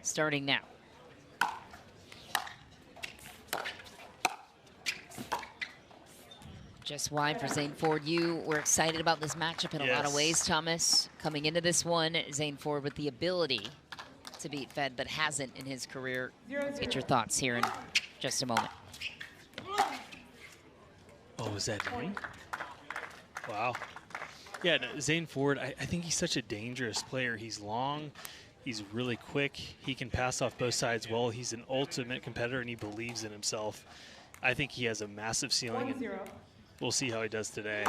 starting now. Just wide for Zane Ford. You were excited about this matchup in a lot of ways, Thomas. Coming into this one, Zane Ford with the ability to beat Fed, but hasn't in his career. Let's get your thoughts here in just a moment. Oh, is that him? Wow. Yeah, no, Zane Ford, I think he's such a dangerous player. He's long, he's really quick, he can pass off both sides well. He's an ultimate competitor, and he believes in himself. I think he has a massive ceiling, and we'll see how he does today.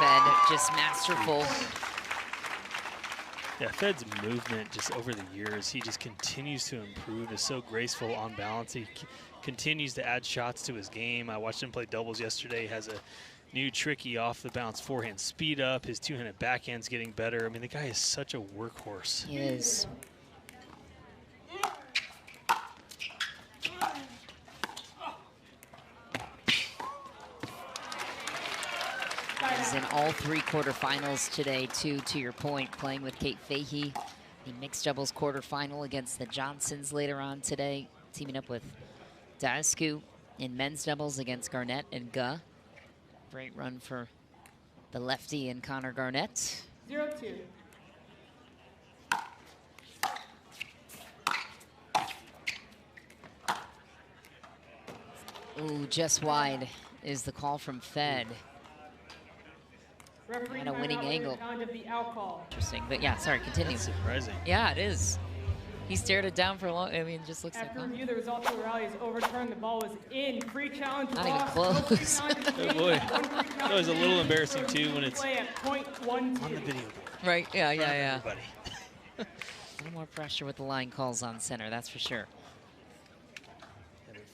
Fed just masterful. Yeah, Fed's movement just over the years, he just continues to improve. Is so graceful on balance. He continues to add shots to his game. I watched him play doubles yesterday. He has a new tricky off the bounce forehand speed up. His two-handed backhand's getting better. I mean, the guy is such a workhorse. He is. He's in all 3 quarterfinals today, too, to your point, playing with Kate Fahey. The mixed doubles quarterfinal against the Johnsons later on today, teaming up with Daescu in men's doubles against Garnett and Guh. Great run for the lefty and Connor Garnett. 0-2. Ooh, just wide is the call from Fed. And a winning angle. Interesting, but yeah, sorry, continue. That's surprising. Yeah, it is. He stared it down for a long, I mean, it just looks After like review, the result of the rally is overturned. The ball was in. Free challenge not even lost. close. Oh boy. That was a little embarrassing too when it's on the video board. Right, yeah. Everybody. A little more pressure with the line calls on center, that's for sure.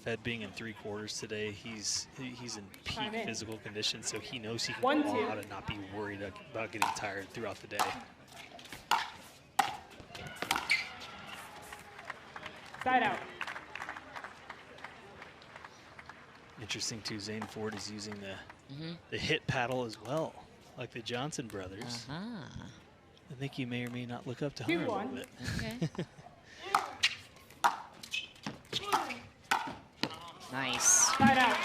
Fed being in 3 quarters today, he's in peak physical condition, so he knows he can 1-2. ball out and not be worried about getting tired throughout the day. Side out. Interesting too, Zane Ford is using the hit paddle as well, like the Johnson brothers. I think you may or may not look up to her a little bit. Okay. Nice. Side out.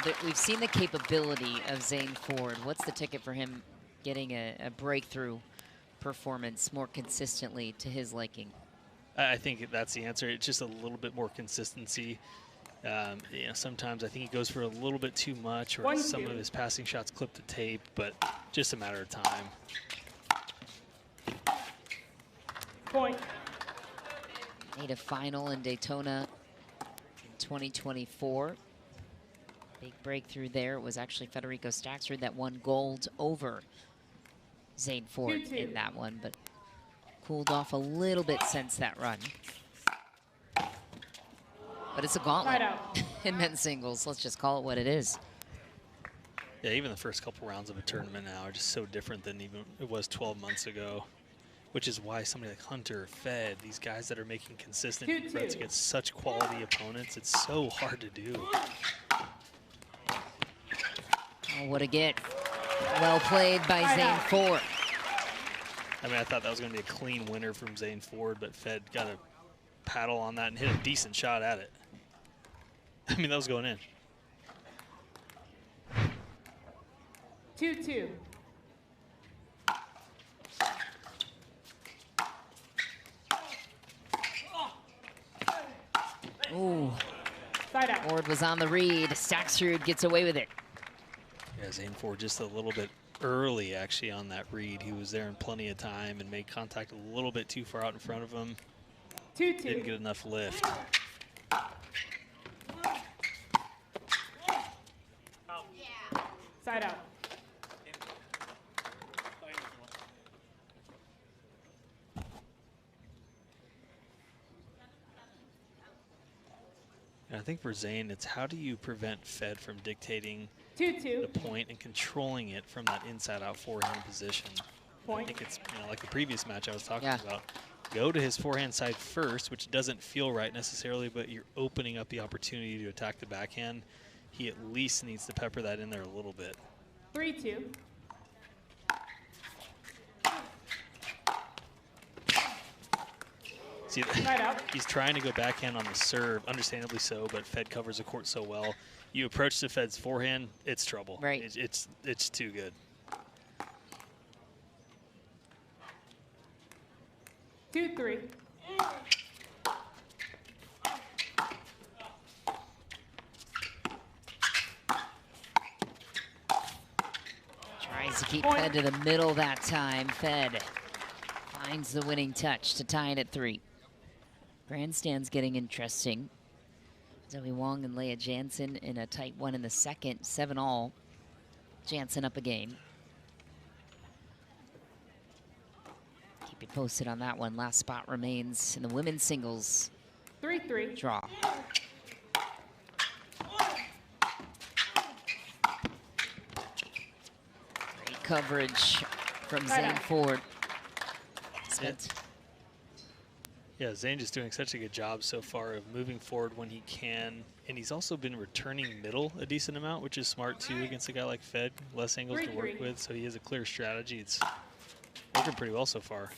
Well, we've seen the capability of Zane Ford. What's the ticket for him getting a breakthrough performance more consistently to his liking? I think that's the answer. It's just a little bit more consistency. You know, sometimes I think he goes for a little bit too much, or some of his passing shots clip the tape, but just a matter of time. Point. Made a final in Daytona in 2024. Big breakthrough there. It was actually Federico Staksrud that won gold over Zane Ford in that one, but cooled off a little bit since that run. But it's a gauntlet in men's singles. Let's just call it what it is. Yeah, even the first couple rounds of a tournament now are just so different than even it was 12 months ago, which is why somebody like Hunter, Fed, these guys that are making consistent runs against such quality opponents, it's so hard to do. Oh, what a get. Well played by Zane Ford. I mean, I thought that was going to be a clean winner from Zane Ford, but Fed got a paddle on that and hit a decent shot at it. I mean, that was going in. 2-2. Ooh. Side out. Ford was on the read. Staksrud gets away with it. Yeah, Zane Ford just a little bit early, actually, on that read. He was there in plenty of time and made contact a little bit too far out in front of him. 2-2. Didn't get enough lift. Side out. And I think for Zane, it's how do you prevent Fed from dictating 2-2. the point and controlling it from that inside-out forehand position. Point. I think it's like the previous match I was talking about. go to his forehand side first, which doesn't feel right necessarily, but you're opening up the opportunity to attack the backhand. He at least needs to pepper that in there a little bit. 3-2. See, he's trying to go backhand on the serve, understandably so, but Fed covers the court so well. You approach the Fed's forehand, it's trouble. Right. It's too good. 2-3. Tries to keep Fed to the middle that time. Fed finds the winning touch to tie it at 3. Grandstand's getting interesting. Zoe Wong and Leah Jansen in a tight one in the second, 7-all. Jansen up a game. Keep you posted on that one. Last spot remains in the women's singles 3-3. draw. Great coverage from Zane Ford. Yeah, Zane just doing such a good job so far of moving forward when he can. And he's also been returning middle a decent amount, which is smart too against a guy like Fed. Less angles to work with, so he has a clear strategy. It's working pretty well so far.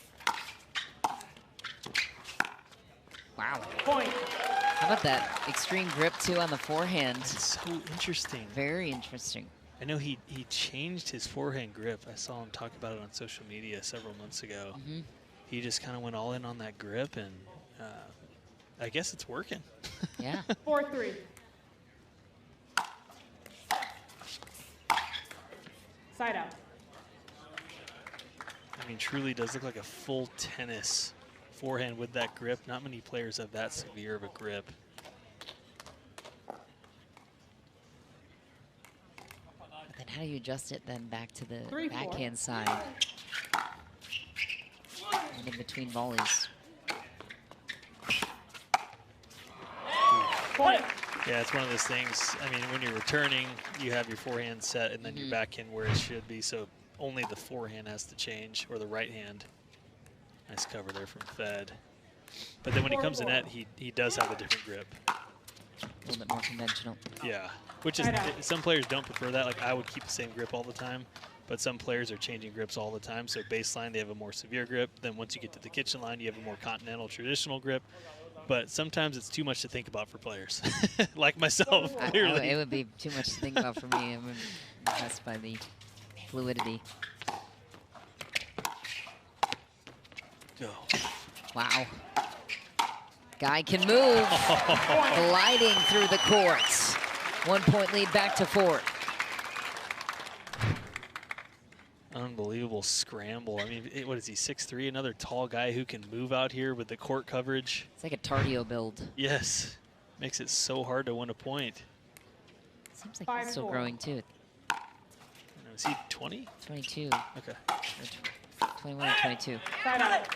Wow. Point. How about that extreme grip too on the forehand? It's so interesting. Very interesting. I know he changed his forehand grip. I saw him talk about it on social media several months ago. He just kind of went all in on that grip, and I guess it's working. Yeah. 4-3. Side out. I mean, truly does look like a full tennis forehand with that grip. Not many players have that severe of a grip. But then how do you adjust it then back to the 3-4. backhand side? And in between volleys. Point. Yeah, it's one of those things. I mean, when you're returning, you have your forehand set and then your backhand where it should be. So only the forehand has to change, or the right hand. Nice cover there from Fed. But then when he comes to net, he does have a different grip. A little bit more conventional. Yeah, which is, some players don't prefer that. Like, I would keep the same grip all the time. But some players are changing grips all the time. So baseline, they have a more severe grip. Then once you get to the kitchen line, you have a more continental traditional grip. But sometimes it's too much to think about for players, like myself, clearly. It would be too much to think about for me. I'm impressed by the fluidity. Go. Wow. Guy can move. Gliding through the courts. 1 point lead back to Ford. Unbelievable scramble. I mean, what is he, 6'3"? Another tall guy who can move out here with the court coverage. It's like a Tardio build. Yes. Makes it so hard to win a point. Seems like he's still growing too. Is he 20? 22. Okay. 21 or 22. Side out.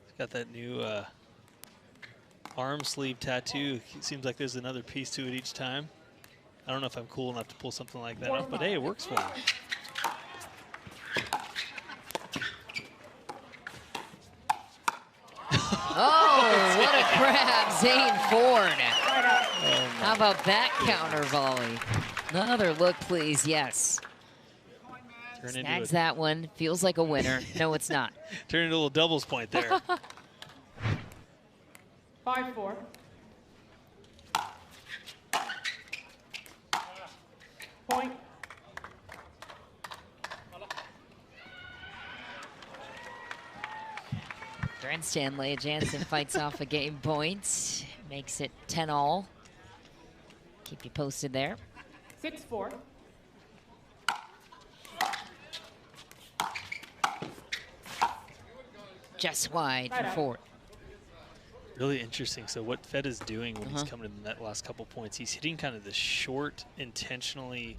He's got that new arm sleeve tattoo. It seems like there's another piece to it each time. I don't know if I'm cool enough to pull something like that off, but hey, it works for him. Oh, what a grab, Zane Ford. How about that counter volley? Another look, please, yes. Snags that one, feels like a winner. No, it's not. Turn into a little doubles point there. 5-4. Point. Grandstand, Leah Jansen fights off a game point. Makes it 10-all. Keep you posted there. 6-4. Just wide for Ford. Really interesting. So what Fed is doing when he's coming in that last couple points, he's hitting kind of the short, intentionally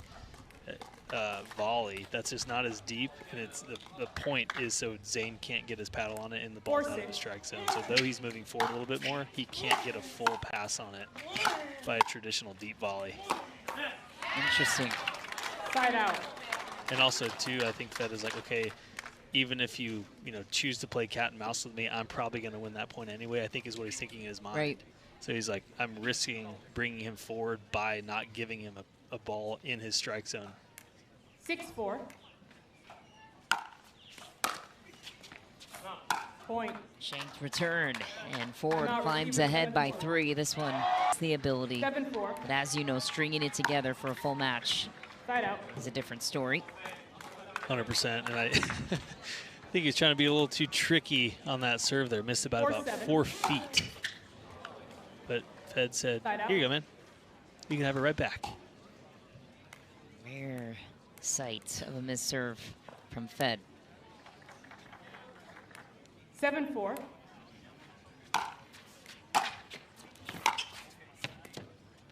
volley that's just not as deep, and it's the point is so Zane can't get his paddle on it and the ball's out of the strike zone. So though he's moving forward a little bit more, he can't get a full pass on it by a traditional deep volley. Interesting. Side out. And also, too, I think Fed is like, okay, even if you choose to play cat and mouse with me, I'm probably going to win that point anyway, I think is what he's thinking in his mind. Right. So he's like, I'm risking bringing him forward by not giving him a ball in his strike zone. 6-4. Point. Shanked return, and Ford climbs ahead by 3. This one is the ability. 7-4. But as you know, stringing it together for a full match Side out. is a different story. 100%. And I think he's trying to be a little too tricky on that serve there. Missed about 4 feet. But Fed said, here you go, man. You can have it right back. Rare sight of a missed serve from Fed. 7-4.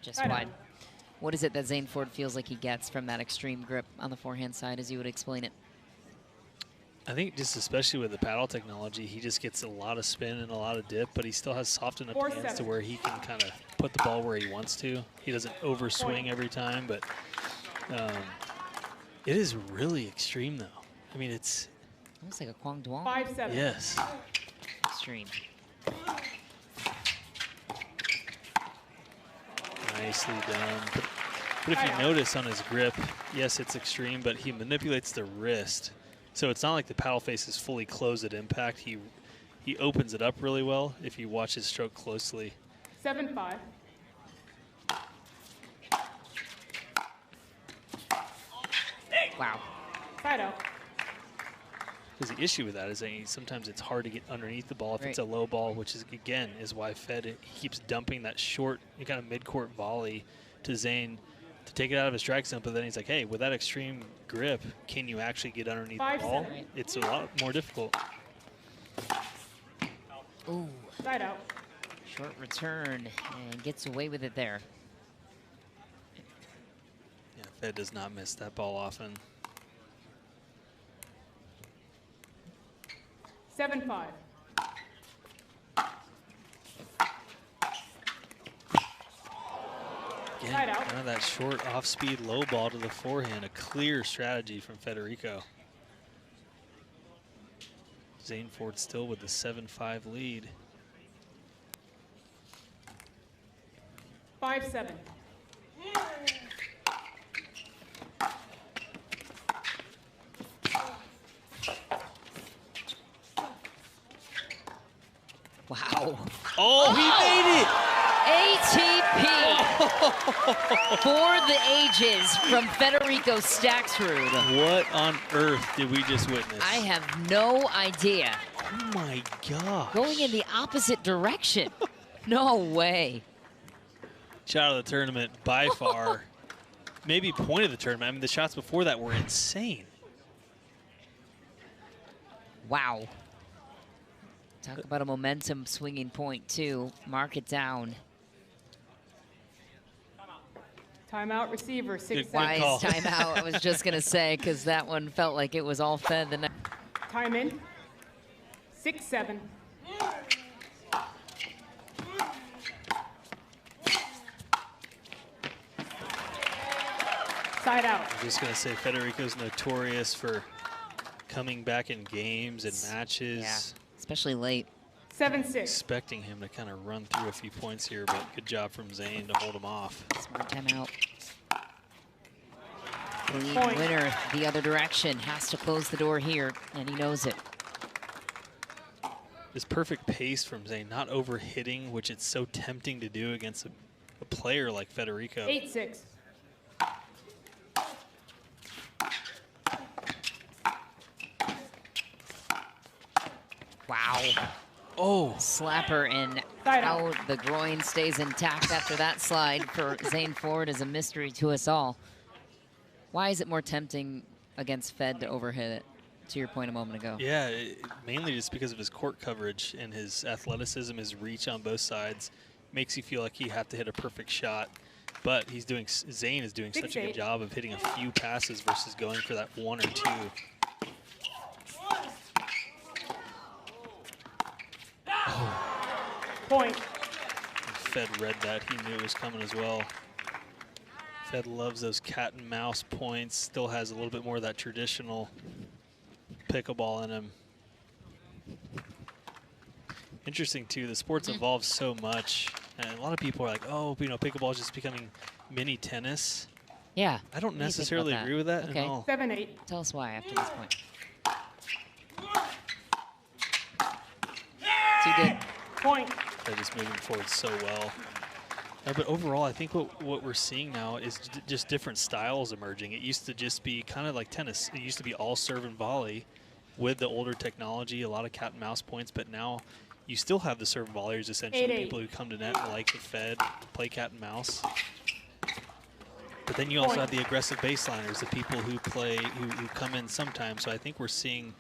Just wide. What is it that Zane Ford feels like he gets from that extreme grip on the forehand side, as you would explain it? I think just especially with the paddle technology, he just gets a lot of spin and a lot of dip, but he still has soft enough hands to where he can kind of put the ball where he wants to. He doesn't overswing every time, but it is really extreme, though. I mean, it's almost like a Kwang Duong. 5-7. Yes. Extreme. Nicely done. But if you notice on his grip, yes, it's extreme, but he manipulates the wrist. So it's not like the paddle face is fully closed at impact. He opens it up really well if you watch his stroke closely. 7-5. Wow. Side out. Because the issue with that is that sometimes it's hard to get underneath the ball if it's a low ball, which is, again, is why Fed he keeps dumping that short kind of mid-court volley to Zane to take it out of his strike zone. But then he's like, hey, with that extreme grip, can you actually get underneath the ball? It's a lot more difficult. Ooh. Side out. Short return and gets away with it there. Yeah, Fed does not miss that ball often. 7-5. Again, kind of that short off-speed low ball to the forehand, a clear strategy from Federico. Zane Ford still with the 7-5 lead. 5-7. Wow. Oh, he made it! ATP for the ages from Federico Staksrud. What on earth did we just witness? I have no idea. Oh my gosh. Going in the opposite direction. No way. Shot of the tournament by far. Maybe point of the tournament. I mean, the shots before that were insane. Wow. Talk about a momentum swinging point, too. Mark it down. Timeout receiver, 6 Wise seconds. timeout, I was just going to say, because that one felt like it was all Fed. Time in. 6-7. Side out. I'm just going to say Federico's notorious for coming back in games and matches. Yeah, especially late. 7-6. Expecting him to kind of run through a few points here, but good job from Zane to hold him off. Smart timeout. Clean winner the other direction. Has to close the door here, and he knows it. This perfect pace from Zane, not overhitting, which it's so tempting to do against a player like Federico. 8-6. Wow. Oh. Slapper and out. The groin stays intact after that slide for Zane Ford is a mystery to us all. Why is it more tempting against Fed to overhit it, to your point a moment ago? Yeah, mainly just because of his court coverage and his athleticism, his reach on both sides. Makes you feel like you have to hit a perfect shot. But Zane is doing such a good job of hitting a few passes versus going for that one or two. Point. Fed read that. He knew it was coming as well. Fed loves those cat and mouse points. Still has a little bit more of that traditional pickleball in him. Interesting too, the sport's evolved so much, and a lot of people are like, oh, you know, pickleball is just becoming mini tennis. Yeah. I don't necessarily agree with that at all. 7-8. Tell us why after this point. Too good. Point. They're just moving forward so well. But overall, I think what we're seeing now is just different styles emerging. It used to just be kind of like tennis. It used to be all serve and volley with the older technology, a lot of cat and mouse points, but now you still have the serve and volleyers, essentially, 8-8. people who come to net like the Fed, play cat and mouse. But then you also have the aggressive baseliners, the people who play, who come in sometimes. So I think we're seeing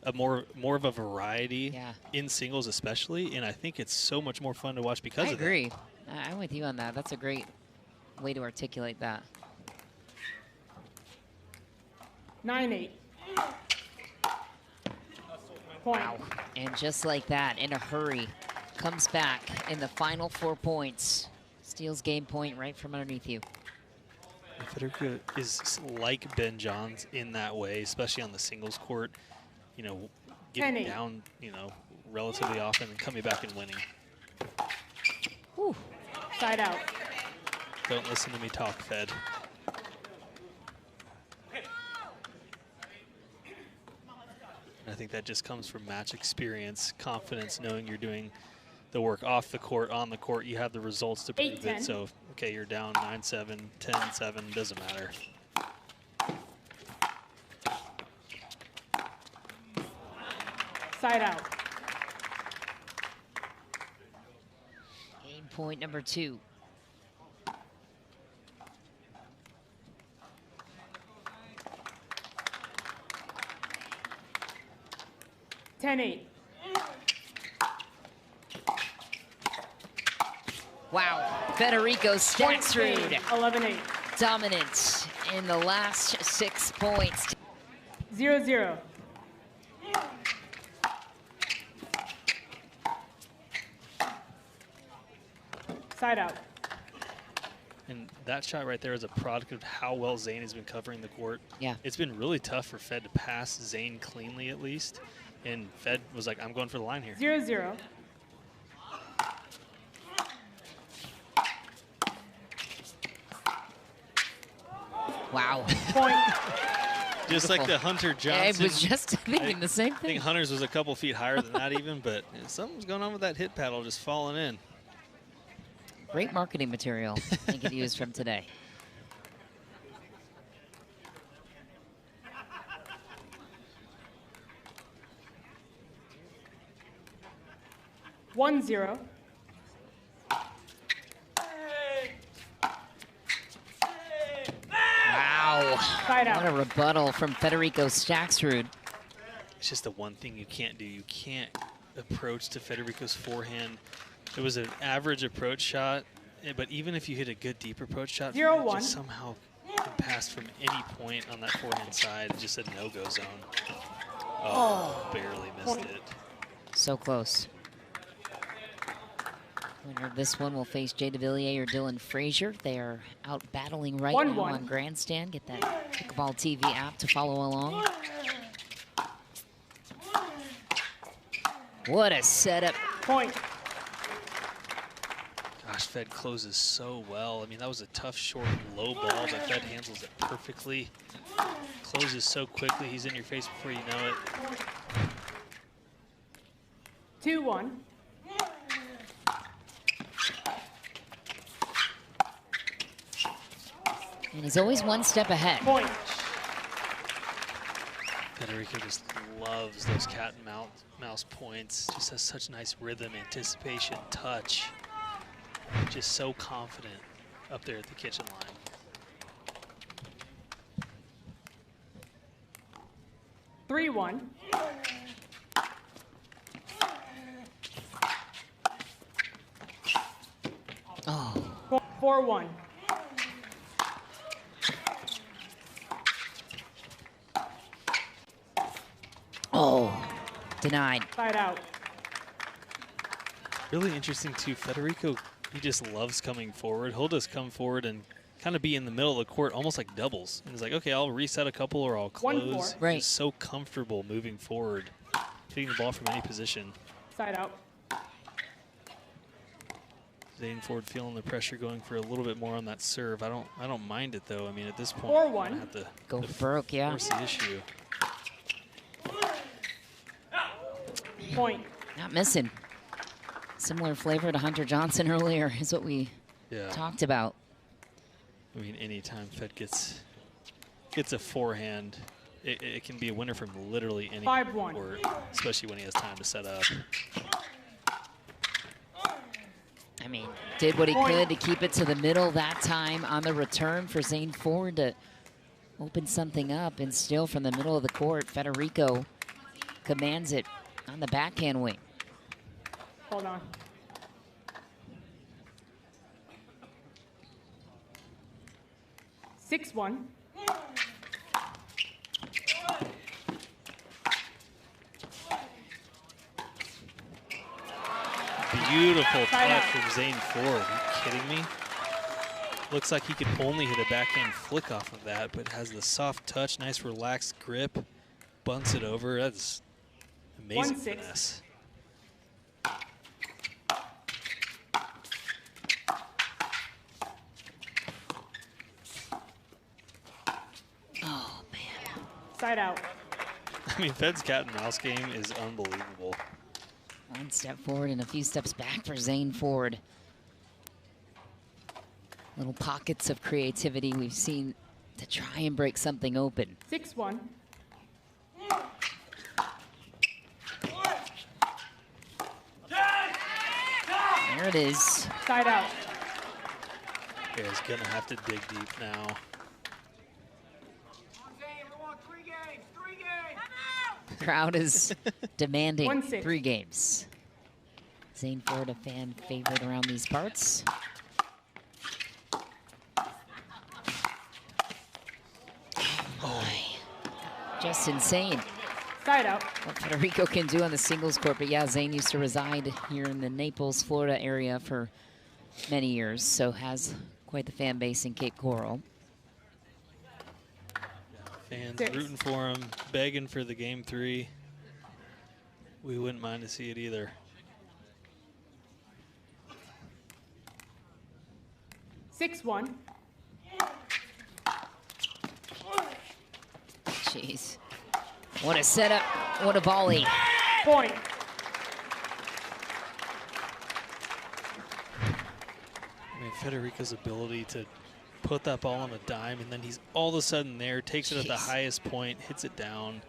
a more of a variety in singles especially, and I think it's so much more fun to watch because of that. I agree. I'm with you on that. That's a great way to articulate that. 9-8. Point. Wow. And just like that, in a hurry, comes back in the final 4 points. Steals game point right from underneath you. Federico is like Ben Johns in that way, especially on the singles court. You know, getting down, you know, relatively often and coming back and winning. Whew. Side out. Don't listen to me talk, Fed. I think that just comes from match experience, confidence, knowing you're doing the work off the court, on the court. You have the results to prove it. So, okay, you're down 9-7, 10-7, doesn't matter. Side out. Game point number 2. Wow, Federico Staksrud, 11-8. dominant in the last 6 points. 0-0. Side out. And that shot right there is a product of how well Zane has been covering the court. Yeah. It's been really tough for Fed to pass Zane cleanly, at least. And Fed was like, I'm going for the line here. 0-0. Wow. Point. Just like the Hunter Johnson. I was just thinking the same I thing. think Hunter's was a couple feet higher than that even, but something's going on with that hit paddle just falling in. Great marketing material I could use from today. One zero. Wow. Side out. What a rebuttal from Federico Staksrud. It's just the one thing you can't do. You can't approach to Federico's forehand. It was an average approach shot, but even if you hit a good deep approach shot, you just somehow can pass from any point on that forehand side. It's just a no-go zone. Oh, barely missed it. So close. Winner of this one will face Jay DeVilliers or Dylan Frazier. They are out battling right now on Grandstand. Get that Pickleball TV app to follow along. What a setup. Point. Gosh, Fed closes so well. I mean, that was a tough, short, low ball, but Fed handles it perfectly. Closes so quickly. He's in your face before you know it. 2-1. And he's always one step ahead. Point. Federico just loves those cat and mouse points. Just has such nice rhythm, anticipation, touch. Just so confident up there at the kitchen line. Three one. Oh. 4-1. Oh, denied. Side out. Really interesting too, Federico, he just loves coming forward. He'll just come forward and kind kind of be in the middle of the court, almost like doubles. And he's like, okay, I'll reset a couple or I'll close. Right. He's so comfortable moving forward, taking the ball from any position. Side out. Zane Ford feeling the pressure, going for a little bit more on that serve. I don't mind it though. I mean, at this point, 4-1. I have to Go broke, yeah. force the issue. Point. Not missing. Similar flavor to Hunter Johnson earlier is what we talked about. I mean, anytime Fed gets a forehand, it can be a winner from literally any 5-1. court, especially when he has time to set up. I mean, did what he could to keep it to the middle that time on the return for Zane Ford to open something up, and still from the middle of the court, Federico commands it on the backhand wing. Hold on. (6-1). Beautiful touch from Zane Ford. Are you kidding me? Looks like he could only hit a backhand flick off of that, but has the soft touch, nice relaxed grip, bunts it over. That's amazing finesse. Oh, man. Side out. I mean, Fed's cat and mouse game is unbelievable. One step forward and a few steps back for Zane Ford. Little pockets of creativity we've seen to try and break something open. 6-1. There it is. Side out. Yeah, he's going to have to dig deep now. The crowd is demanding 1-6. 3 games. Zane Ford, a fan favorite around these parts. Just insane Side out. what Federico can do on the singles court. But yeah, Zane used to reside here in the Naples, Florida area for many years, so has quite the fan base in Cape Coral. Fans rooting for him, begging for the game 3. We wouldn't mind to see it either. 6-1. Jeez. What a setup. What a volley. Point. I mean, Federico's ability to put that ball on a dime, and then he's all of a sudden there, takes it at the highest point, hits it down.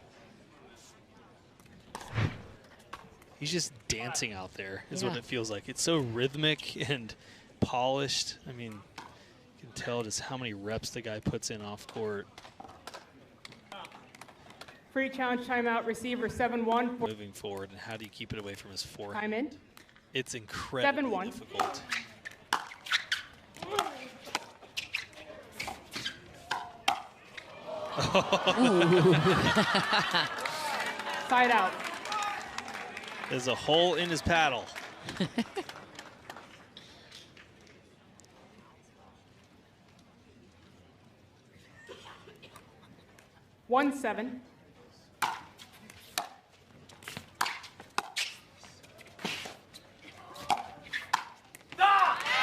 He's just dancing out there is what it feels like. It's so rhythmic and polished. I mean, you can tell just how many reps the guy puts in off court. Free challenge timeout. Receiver 7-1. Moving forward, and how do you keep it away from his forehand? Time in. It's incredibly 7-1. difficult. Side out. There's a hole in his paddle. 1-7.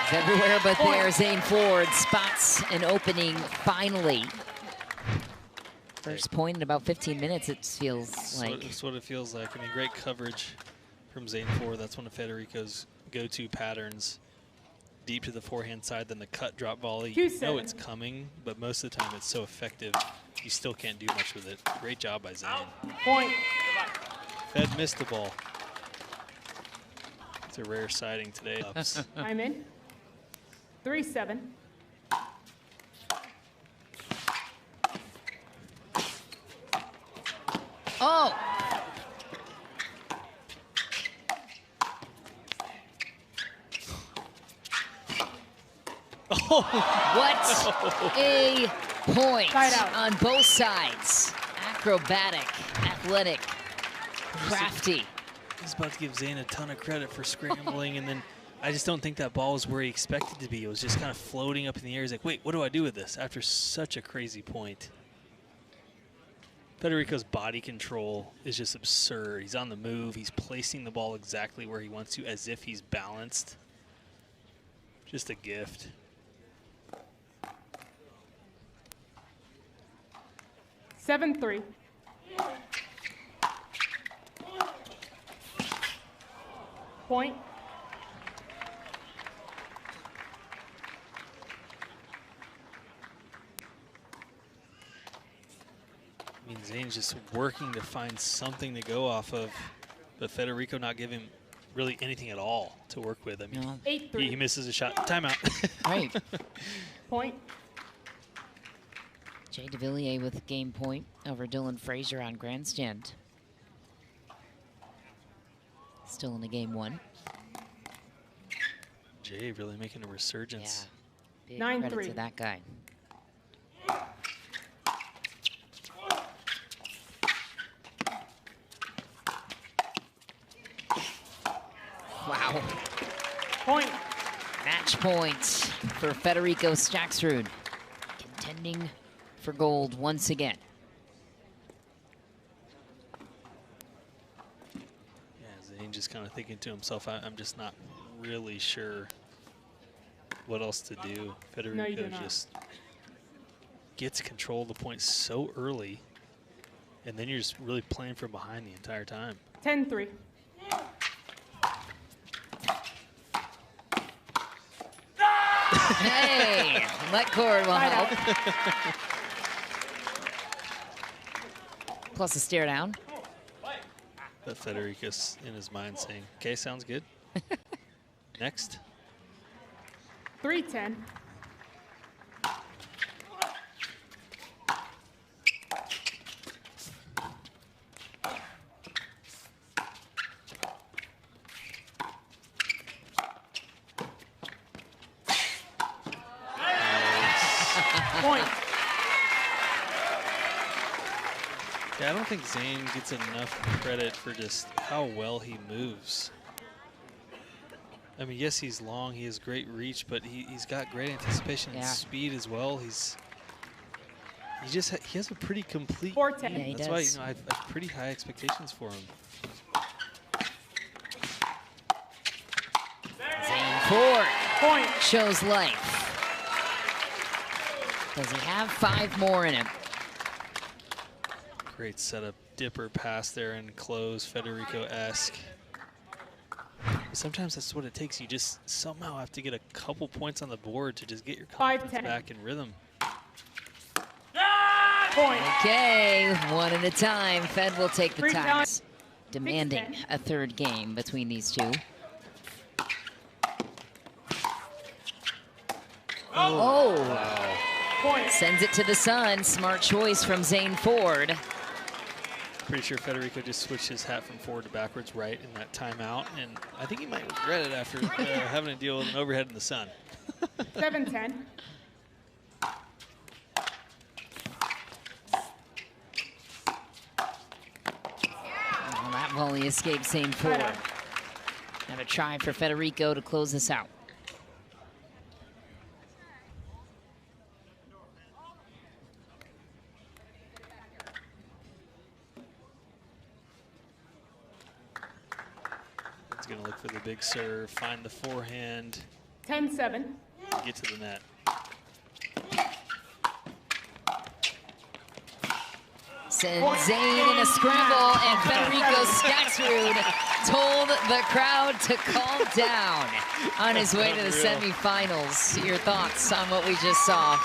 It's everywhere but there. Zane Ford spots an opening finally. First point in about 15 minutes, it feels like. That's what it feels like. I mean, great coverage from Zane Ford. That's one of Federico's go-to patterns. Deep to the forehand side, then the cut drop volley. You know it's coming, but most of the time it's so effective, you still can't do much with it. Great job by Zane. Point. Fed missed the ball. It's a rare sighting today. I'm in. 3-7. Oh! What a point on both sides. Acrobatic, athletic, crafty. He's about to give Zane a ton of credit for scrambling, and then I just don't think that ball was where he expected to be. It was just kind of floating up in the air. He's like, wait, what do I do with this after such a crazy point? Federico's body control is just absurd. He's on the move. He's placing the ball exactly where he wants to, as if he's balanced. Just a gift. Seven, 3. Point. I mean, Zane's just working to find something to go off of, but Federico not giving him really anything at all to work with. I mean, No. 8, 3. he misses a shot. Timeout. Right. Point. Jay DeVilliers with game point over Dylan Frazier on grandstand. Still in the game 1. Jay really making a resurgence. Yeah. Big 9, credit 3. to that guy. Wow. Point. Match point for Federico Staksrud. Contending for gold once again. Yeah, Zane just kind of thinking to himself, I'm just not really sure what else to do. Federico just gets control of the point so early, and then you're just really playing from behind the entire time. 10, 3. Hey, let cord will help. Plus a stare down. But Federico's in his mind saying, okay, sounds good. Next. 3, 10. Point. Yeah, I don't think Zane gets enough credit for just how well he moves. I mean, yes, he's long, he has great reach, but he's got great anticipation and speed as well. He has a pretty complete 4, 10. game. Yeah, he That's does. why I have pretty high expectations for him. Zane Ford Point. shows life. Does he have 5 more in him? Great setup, dipper pass there and close, Federico-esque. Sometimes that's what it takes. You just somehow have to get a couple points on the board to just get your confidence 5, 10. back in rhythm. Point. Okay, one at a time. Fed will take the Free ties. time. Demanding 6-10. a third game between these two. Oh, Point. sends it to the sun. Smart choice from Zane Ford. Pretty sure Federico just switched his hat from forward to backwards right in that timeout, and I think he might regret it after having to deal with an overhead in the sun. 7, 10. Well, that volley escaped Zane Ford. Have a try for Federico to close this out. He's going to look for the big serve, find the forehand, 10, 7. get to the net. Sends Zane in a scramble, and Federico Staksrud told the crowd to calm down on his way to the semifinals. Your thoughts on what we just saw?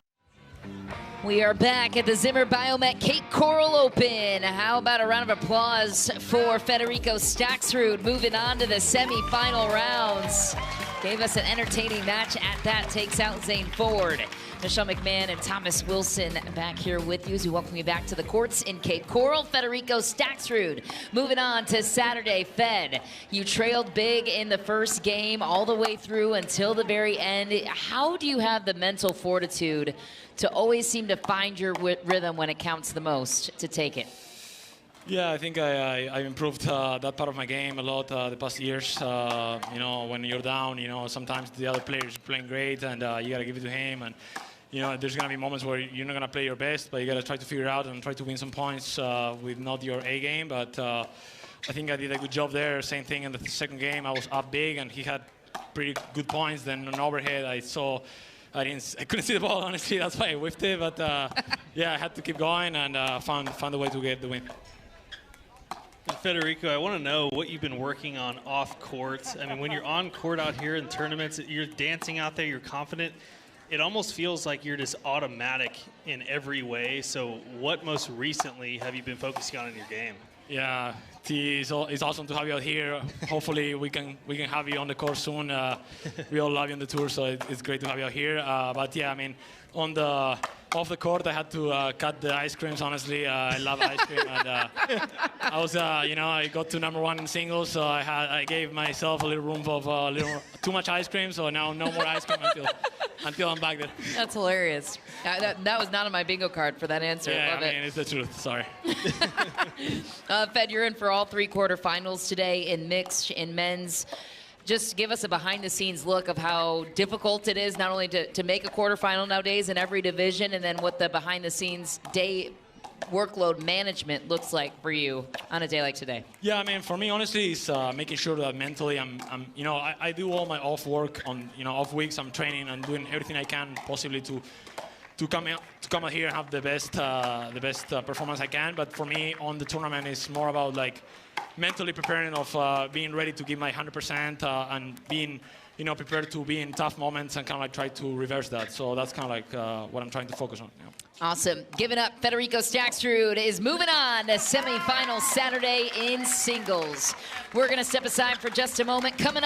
We are back at the Zimmer Biomet Cape Coral Open. How about a round of applause for Federico Staksrud moving on to the semifinal rounds. Gave us an entertaining match at that, takes out Zane Ford. Michelle McMahon and Thomas Wilson back here with you as we welcome you back to the courts in Cape Coral. Federico Staksrud moving on to Saturday. Fed, you trailed big in the first game all the way through until the very end. How do you have the mental fortitude to always seem to find your rhythm when it counts the most to take it? Yeah, I think I improved that part of my game a lot the past years. When you're down, sometimes the other player is playing great, and you gotta give it to him. And there's gonna be moments where you're not gonna play your best, but you gotta try to figure it out and try to win some points with not your A game. But I think I did a good job there. Same thing in the second game. I was up big, and he had pretty good points. Then on overhead, I couldn't see the ball, honestly. That's why I whiffed it. But yeah, I had to keep going and found a way to get the win. Federico, I want to know what you've been working on off court. I mean, when you're on court out here in tournaments, you're dancing out there, you're confident. It almost feels like you're just automatic in every way. So what most recently have you been focusing on in your game? Yeah, it's awesome to have you out here. Hopefully we can have you on the court soon. We all love you on the tour, so it's great to have you out here. But yeah, I mean, off the court, I had to cut the ice creams. Honestly, I love ice cream, and I was, I got to #1 in singles, so I gave myself a little room of too much ice cream. So now no more ice cream until I'm back there. That's hilarious. That was not on my bingo card for that answer. Yeah, Love I mean, it's the truth. Sorry. Fed, you're in for all 3 quarterfinals today in mixed, in men's. Just give us a behind-the-scenes look of how difficult it is not only to make a quarterfinal nowadays in every division, and then what the behind-the-scenes day workload management looks like for you on a day like today. Yeah, I mean, for me, honestly, it's making sure that mentally I do all my off work on, off weeks. I'm training and doing everything I can possibly to come out here and have the best performance I can. But for me, on the tournament, it's more about like mentally preparing of being ready to give my 100% and being prepared to be in tough moments and kind of like try to reverse that. So that's kind of like what I'm trying to focus on. Yeah. Awesome. Give it up. Federico Staksrud is moving on to semifinals Saturday in singles. We're going to step aside for just a moment. Coming up.